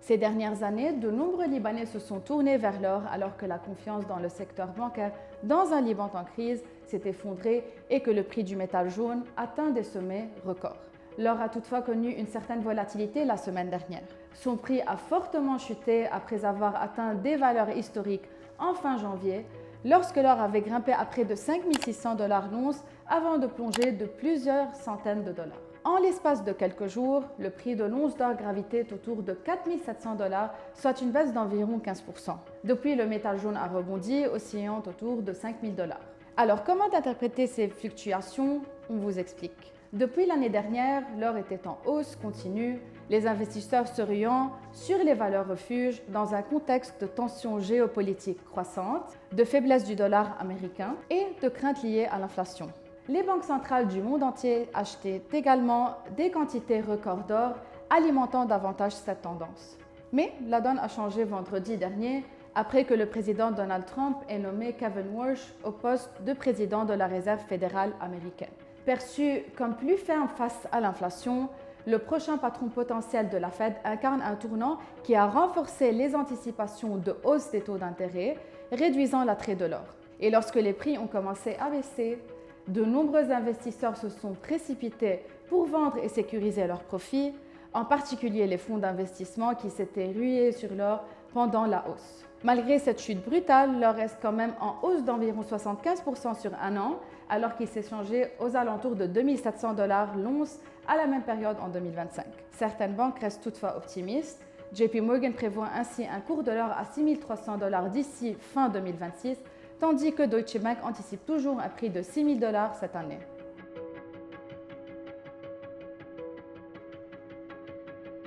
Ces dernières années, de nombreux Libanais se sont tournés vers l'or alors que la confiance dans le secteur bancaire dans un Liban en crise s'est effondrée et que le prix du métal jaune atteint des sommets records. L'or a toutefois connu une certaine volatilité la semaine dernière. Son prix a fortement chuté après avoir atteint des valeurs historiques en fin janvier, lorsque l'or avait grimpé à près de 5 600 $ l'once avant de plonger de plusieurs centaines de dollars. En l'espace de quelques jours, le prix de l'once d'or gravitait autour de 4 700 $, soit une baisse d'environ 15%. Depuis, le métal jaune a rebondi, oscillant autour de 5 000 $. Alors, comment interpréter ces fluctuations? On vous explique. Depuis l'année dernière, l'or était en hausse continue, les investisseurs se ruant sur les valeurs refuges dans un contexte de tensions géopolitiques croissantes, de faiblesse du dollar américain et de craintes liées à l'inflation. Les banques centrales du monde entier achetaient également des quantités records d'or, alimentant davantage cette tendance. Mais la donne a changé vendredi dernier après que le président Donald Trump ait nommé Kevin Warsh au poste de président de la Réserve fédérale américaine. Perçu comme plus ferme face à l'inflation, le prochain patron potentiel de la Fed incarne un tournant qui a renforcé les anticipations de hausse des taux d'intérêt, réduisant l'attrait de l'or. Et lorsque les prix ont commencé à baisser, de nombreux investisseurs se sont précipités pour vendre et sécuriser leurs profits, en particulier les fonds d'investissement qui s'étaient rués sur l'or pendant la hausse. Malgré cette chute brutale, l'or reste quand même en hausse d'environ 75% sur un an, alors qu'il s'est changé aux alentours de 2 700 $ l'once à la même période en 2025. Certaines banques restent toutefois optimistes. JP Morgan prévoit ainsi un cours de l'or à 6 300 $ d'ici fin 2026, tandis que Deutsche Bank anticipe toujours un prix de 6 000 $ cette année.